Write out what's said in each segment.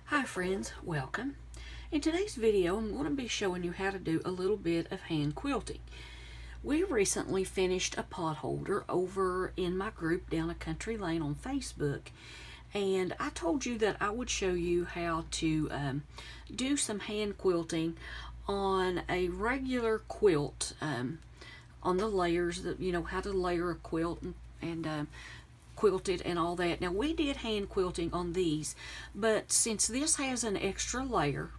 Hi friends, welcome. In today's video I'm going to be showing you how to do a little bit of hand quilting. We recently finished a pot holder over in my group down a country lane on Facebook, and I told you that I would show you how to do some hand quilting on a regular quilt, on the layers, that how to layer a quilt and quilted and all that. Now we did hand quilting on these, but since this has an extra layer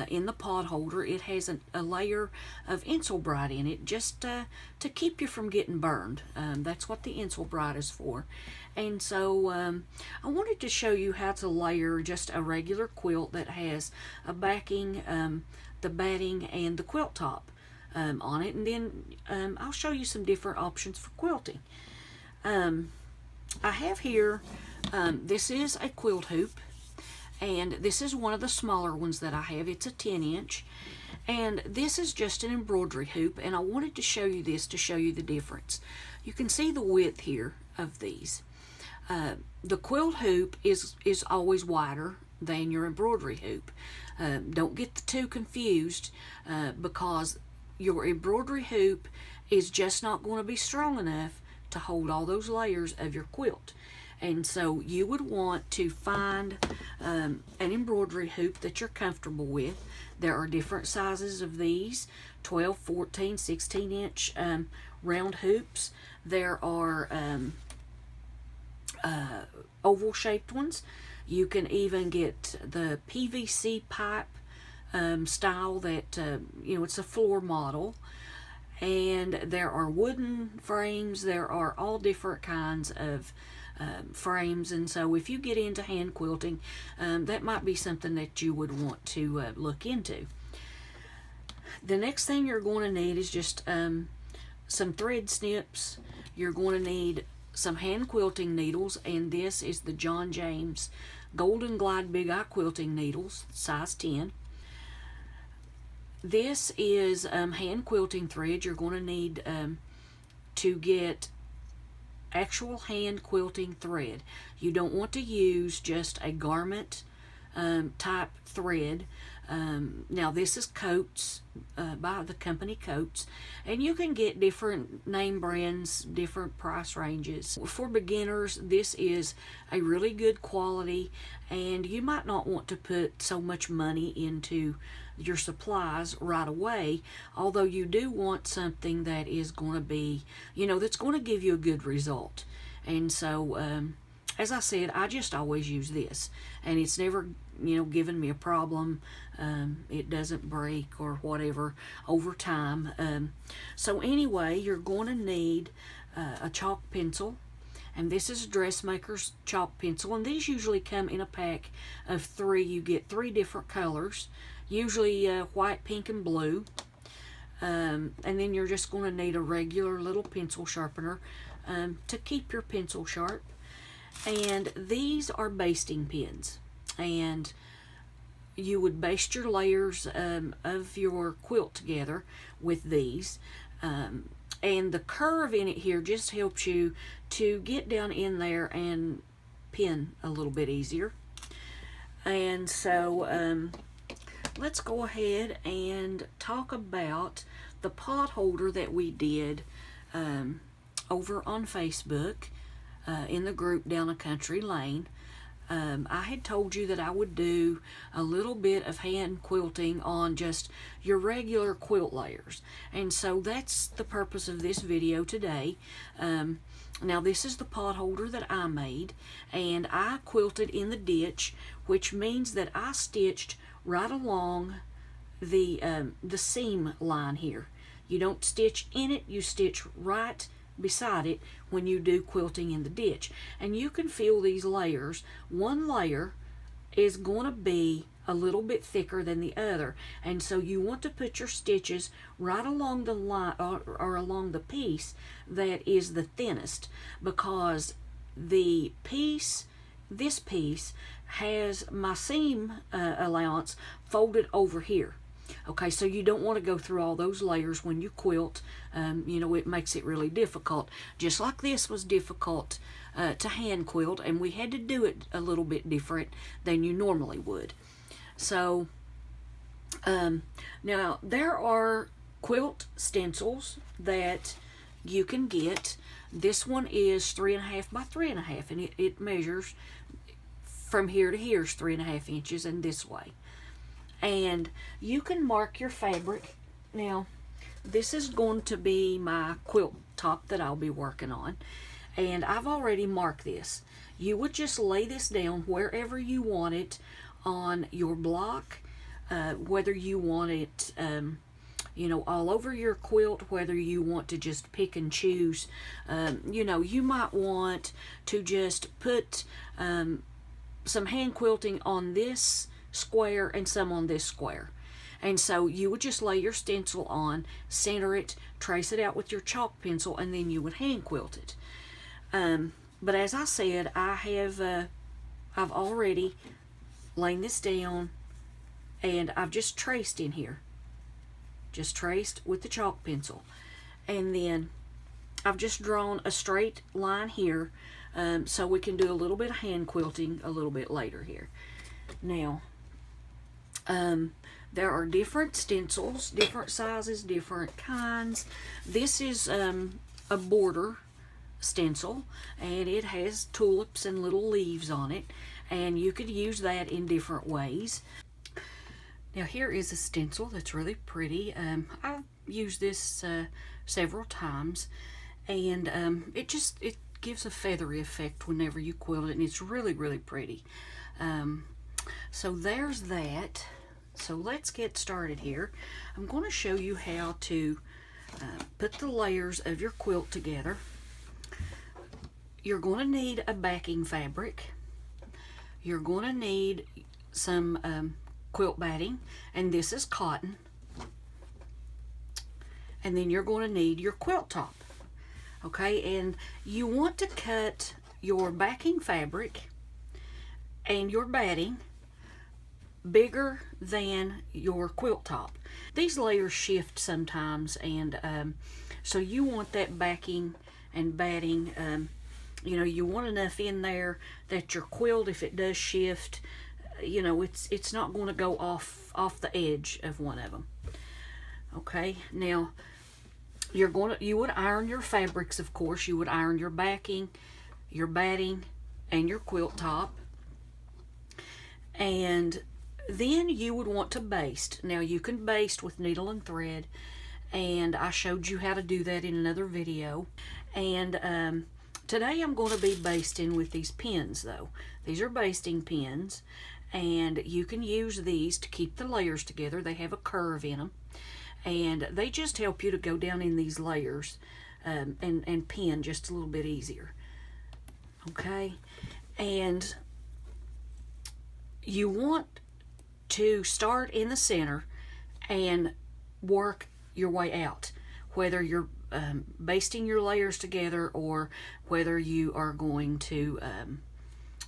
in the pot holder, it has a layer of Insulbrite in it just to keep you from getting burned. That's what the Insulbrite is for. And so I wanted to show you how to layer just a regular quilt that has a backing, the batting, and the quilt top on it, and then I'll show you some different options for quilting. I have here, this is a quilt hoop, and this is one of the smaller ones that I have. It's a 10-inch, and this is just an embroidery hoop, and I wanted to show you this to show you the difference. You can see the width here of these. The quilt hoop is always wider than your embroidery hoop. Don't get the two confused, because your embroidery hoop is just not going to be strong enough to hold all those layers of your quilt. And so you would want to find an embroidery hoop that you're comfortable with. There are different sizes of these: 12, 14, 16-inch round hoops. There are oval shaped ones. You can even get the PVC pipe style that it's a floor model. And there are wooden frames. There are all different kinds of frames, and so if you get into hand quilting, that might be something that you would want to look into. The next thing you're going to need is just some thread snips. You're going to need some hand quilting needles, and this is the John James Golden Glide Big Eye Quilting Needles, size 10. This is hand quilting thread. You're going to need to get actual hand quilting thread. You don't want to use just a garment type thread. Now this is Coats, by the company Coats, and you can get different name brands, different price ranges. For beginners, this is a really good quality, and you might not want to put so much money into your supplies right away, although you do want something that is going to be, that's going to give you a good result. And so as I said, I just always use this, and it's never given me a problem. It doesn't break or whatever over time. So anyway, you're going to need a chalk pencil, and this is a dressmaker's chalk pencil, and these usually come in a pack of 3. You get 3 different colors, usually white, pink, and blue. And then you're just going to need a regular little pencil sharpener to keep your pencil sharp. And these are basting pins, and you would baste your layers of your quilt together with these. And the curve in it here just helps you to get down in there and pin a little bit easier. And so let's go ahead and talk about the pot holder that we did over on Facebook in the group down a country lane. I had told you that I would do a little bit of hand quilting on just your regular quilt layers, and so that's the purpose of this video today. Now this is the pot holder that I made, and I quilted in the ditch, which means that I stitched right along the seam line here. You don't stitch in it, you stitch right beside it when you do quilting in the ditch. And you can feel these layers. One layer is going to be a little bit thicker than the other, and so you want to put your stitches right along the line, or along the piece that is the thinnest, because this piece has my seam allowance folded over here. Okay, so you don't want to go through all those layers when you quilt. It makes it really difficult. Just like this was difficult To Hand Quilt, and we had to do it a little bit different than you normally would. So now there are quilt stencils that you can get. This one is 3.5 by 3.5, and it measures from here to here is 3.5 inches, and this way. And you can mark your fabric. Now, this is going to be my quilt top that I'll be working on, and I've already marked this. You would just lay this down wherever you want it on your block, whether you want it you know, all over your quilt, whether you want to just pick and choose. You know, you might want to just put some hand quilting on this square and some on this square. And so you would just lay your stencil on, center it, trace it out with your chalk pencil, and then you would hand quilt it. But as I said, I've already laid this down, and I've just traced in here. Just traced with the chalk pencil. And then I've just drawn a straight line here, so we can do a little bit of hand quilting a little bit later here. Now, there are different stencils, different sizes, different kinds. This is a border stencil, and it has tulips and little leaves on it, and you could use that in different ways. Now here is a stencil that's really pretty. I've used this several times, and it gives a feathery effect whenever you quilt it, and it's really, really pretty. So there's that. So let's get started here. I'm going to show you how to put the layers of your quilt together. You're going to need a backing fabric. You're going to need some quilt batting, and this is cotton. And then you're going to need your quilt top. Okay, and you want to cut your backing fabric and your batting bigger than your quilt top. These layers shift sometimes, and so you want that backing and batting, you know, you want enough in there that your quilt, if it does shift, you know, it's not going to go off the edge of one of them. Okay, now you would iron your fabrics, of course. You would iron your backing, your batting, and your quilt top. And then you would want to baste. Now you can baste with needle and thread, and I showed you how to do that in another video. And today I'm going to be basting with these pins, though. These are basting pins, and you can use these to keep the layers together. They have a curve in them, and they just help you to go down in these layers and pin just a little bit easier. Okay, and you want to start in the center and work your way out, whether you're basting your layers together or whether you are going to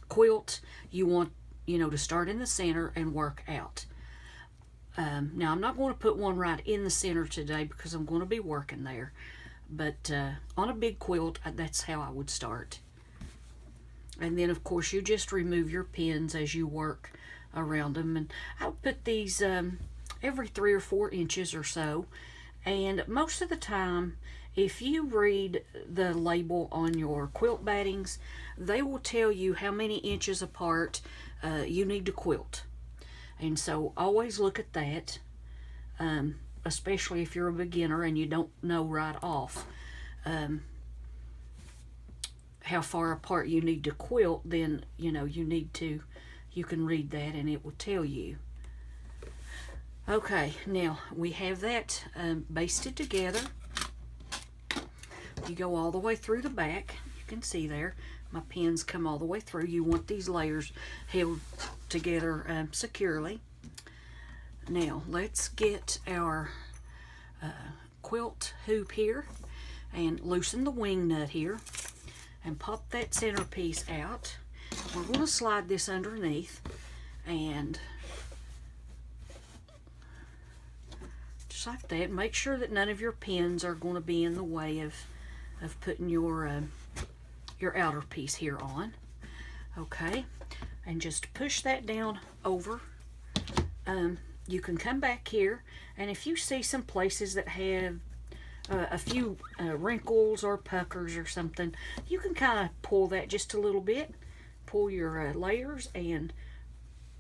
quilt. You want, you know, to start in the center and work out. Now I'm not going to put one right in the center today because I'm going to be working there, but on a big quilt, that's how I would start. And then of course you just remove your pins as you work around them, and I would put these every 3 or 4 inches or so. And most of the time, if you read the label on your quilt battings, they will tell you how many inches apart you need to quilt. And so always look at that, especially if you're a beginner and you don't know right off how far apart you need to quilt. Then you know you can read that and it will tell you. Okay, now we have that basted together. You go all the way through the back. You can see there my pins come all the way through. You want these layers held together securely. Now let's get our quilt hoop here and loosen the wing nut here and pop that center piece out. We're going to slide this underneath, and just like that. Make sure that none of your pins are going to be in the way of putting your your outer piece here on. Okay, and just push that down over. You can come back here, and if you see some places that have a few wrinkles or puckers or something, you can kind of pull that just a little bit, pull your layers, and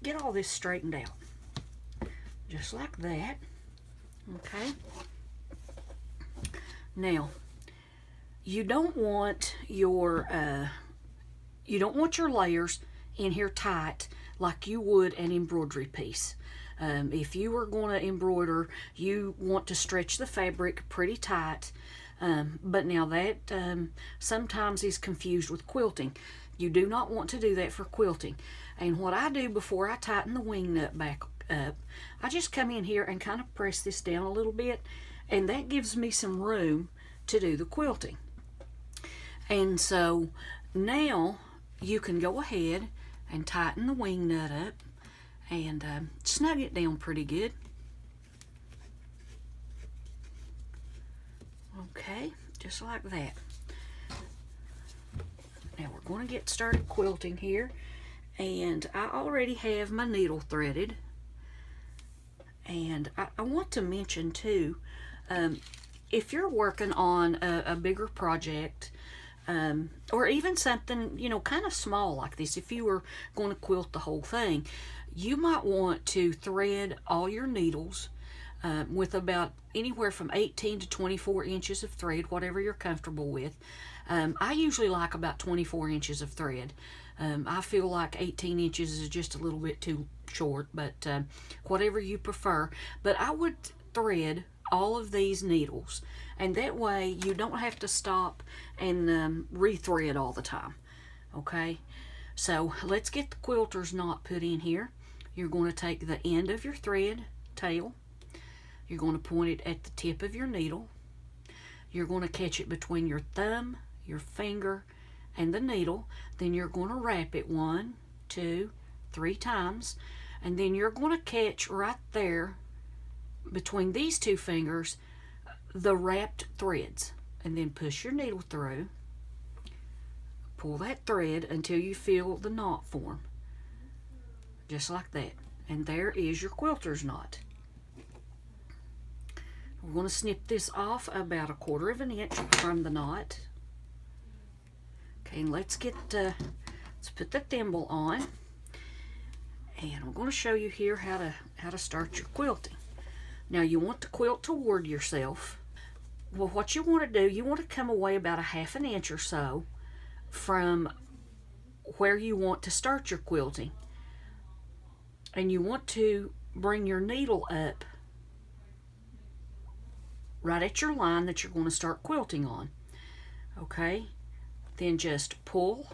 get all this straightened out, just like that. Okay. Now, you don't want your layers in here tight like you would an embroidery piece. If you were going to embroider, you want to stretch the fabric pretty tight, but now that sometimes is confused with quilting. You do not want to do that for quilting. And what I do before I tighten the wing nut back up, I just come in here and kind of press this down a little bit, and that gives me some room to do the quilting. And so now you can go ahead and tighten the wing nut up and snug it down pretty good. Okay, just like that. Now we're going to get started quilting here, and I already have my needle threaded. And I want to mention too, if you're working on a bigger project, or even something, you know, kind of small like this, if you were going to quilt the whole thing, you might want to thread all your needles with about anywhere from 18 to 24 inches of thread, whatever you're comfortable with. I usually like about 24 inches of thread. I feel like 18 inches is just a little bit too short, but whatever you prefer. But I would thread all of these needles, and that way you don't have to stop and rethread all the time. Okay, so let's get the quilter's knot put in here. You're going to take the end of your thread tail, you're going to point it at the tip of your needle, you're going to catch it between your thumb, your finger, and the needle. Then you're going to wrap it 1, 2, 3 times, and then you're going to catch right there between these 2 fingers the wrapped threads, and then push your needle through, pull that thread until you feel the knot form, just like that. And there is your quilter's knot. We're going to snip this off about 1/4 of an inch from the knot. Okay, and let's put the thimble on, and I'm going to show you here how to start your quilting. Now you want to quilt toward yourself. Well, what you want to do, you want to come away about 1/2 inch or so from where you want to start your quilting, and you want to bring your needle up right at your line that you're going to start quilting on. Okay, then just pull.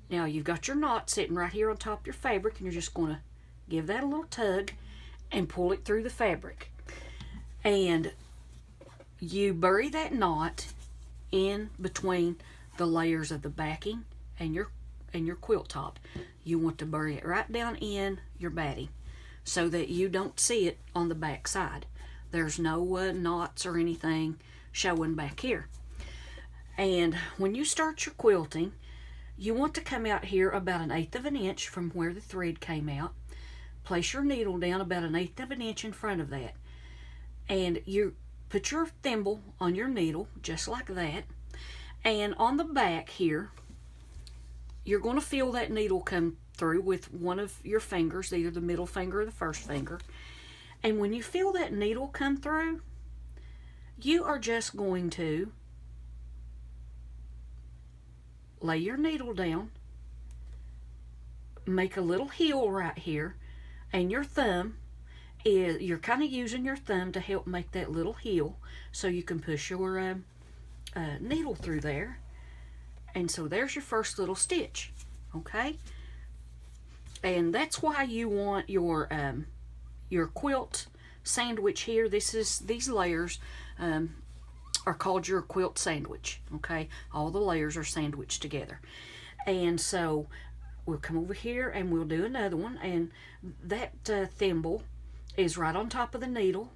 Now you've got your knot sitting right here on top of your fabric, and you're just going to give that a little tug and pull it through the fabric. And you bury that knot in between the layers of the backing and your quilt top. You want to bury it right down in your batting so that you don't see it on the back side. There's no knots or anything showing back here. And when you start your quilting, you want to come out here about 1/8 of an inch from where the thread came out. Place your needle down about 1/8 of an inch in front of that, and you put your thimble on your needle just like that. And on the back here, you're going to feel that needle come through with one of your fingers, either the middle finger or the first finger. And when you feel that needle come through, you are just going to lay your needle down, make a little heel right here, and your thumb is, you're kind of using your thumb to help make that little heel so you can push your needle through there. And so there's your first little stitch. Okay, and that's why you want your quilt sandwich here. These layers are called your quilt sandwich. Okay, all the layers are sandwiched together. And so we'll come over here and we'll do another one, and that thimble is right on top of the needle,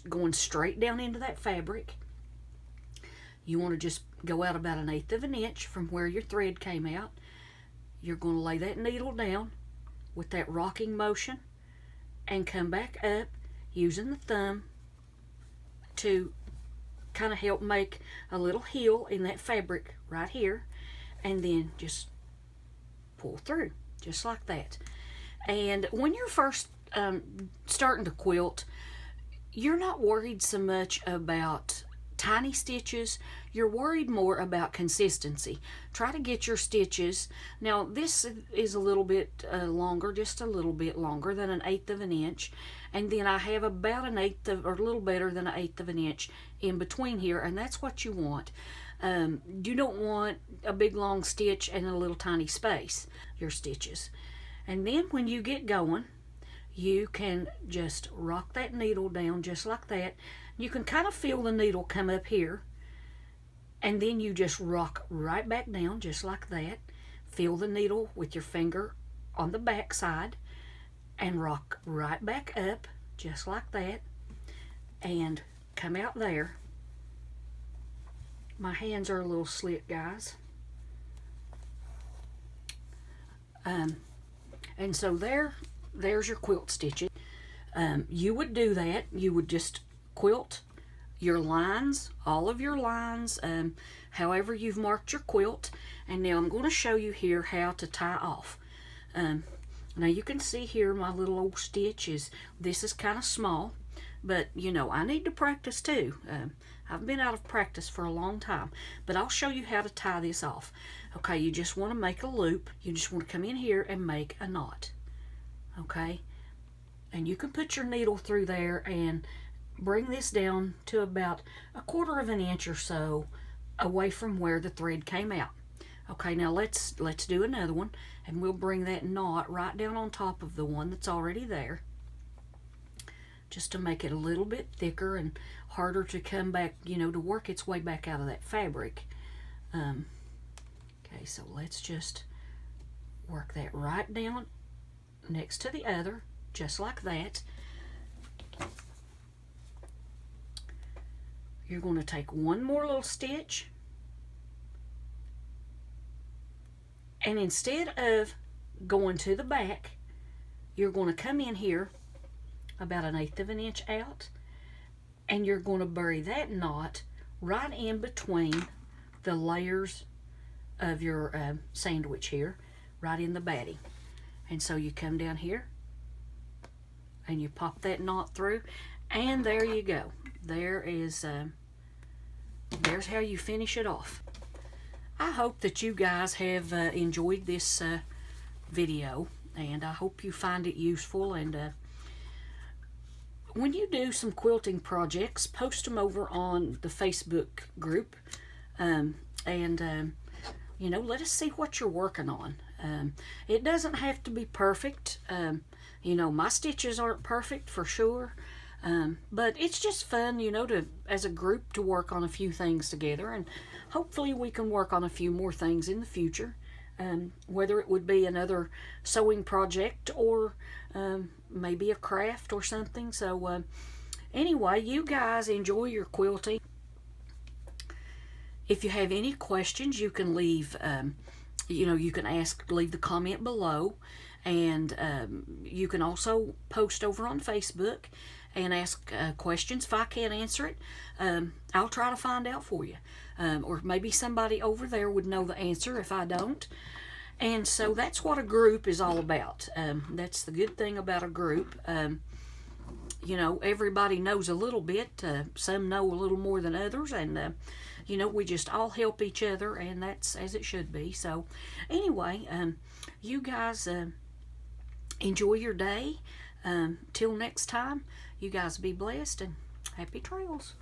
going straight down into that fabric. You want to just go out about 1/8 of an inch from where your thread came out. You're going to lay that needle down with that rocking motion and come back up using the thumb to kind of help make a little heel in that fabric right here, and then just pull through just like that. And when you're first starting to quilt, you're not worried so much about tiny stitches. You're worried more about consistency. Try to get your stitches. Now this is a little bit longer, just a little bit longer than 1/8 of an inch, and then I have about 1/8 of, or a little better than 1/8 of an inch in between here, and that's what you want. You don't want a big long stitch and a little tiny space, your stitches. And then when you get going, you can just rock that needle down just like that. You can kind of feel the needle come up here, and then you just rock right back down just like that. Feel the needle with your finger on the back side and rock right back up just like that, and come out there. My hands are a little slick, guys. And so there's your quilt stitches. You would do that. You would just quilt your lines, all of your lines, however you've marked your quilt. And now I'm going to show you here how to tie off. Now you can see here my little old stitch this is kind of small, but you know, I need to practice too. I've been out of practice for a long time, but I'll show you how to tie this off. Okay, you just want to make a loop. You just want to come in here and make a knot. Okay, and you can put your needle through there and bring this down to about 1/4 of an inch or so away from where the thread came out. Okay, now let's do another one, and we'll bring that knot right down on top of the one that's already there, just to make it a little bit thicker and harder to come back, you know, to work its way back out of that fabric. Okay, so let's just work that right down next to the other, just like that. You're going to take one more little stitch, and instead of going to the back, you're going to come in here about 1/8 of an inch out, and you're going to bury that knot right in between the layers of your sandwich here, right in the batting. And so you come down here and you pop that knot through, and there you go. There's how you finish it off. I hope that you guys have enjoyed this video, and I hope you find it useful. And when you do some quilting projects, post them over on the Facebook group, you know, let us see what you're working on. It doesn't have to be perfect. You know, my stitches aren't perfect for sure, but it's just fun, you know, as a group to work on a few things together, and hopefully we can work on a few more things in the future, whether it would be another sewing project or maybe a craft or something. So anyway, you guys enjoy your quilting. If you have any questions, you can leave, you know, you can leave the comment below, and you can also post over on Facebook and ask questions. If I can't answer it, I'll try to find out for you, or maybe somebody over there would know the answer if I don't. And so that's what a group is all about. That's the good thing about a group. You know, everybody knows a little bit. Some know a little more than others, and you know, we just all help each other, and that's as it should be. So anyway, you guys enjoy your day. Till next time, you guys be blessed and happy trails.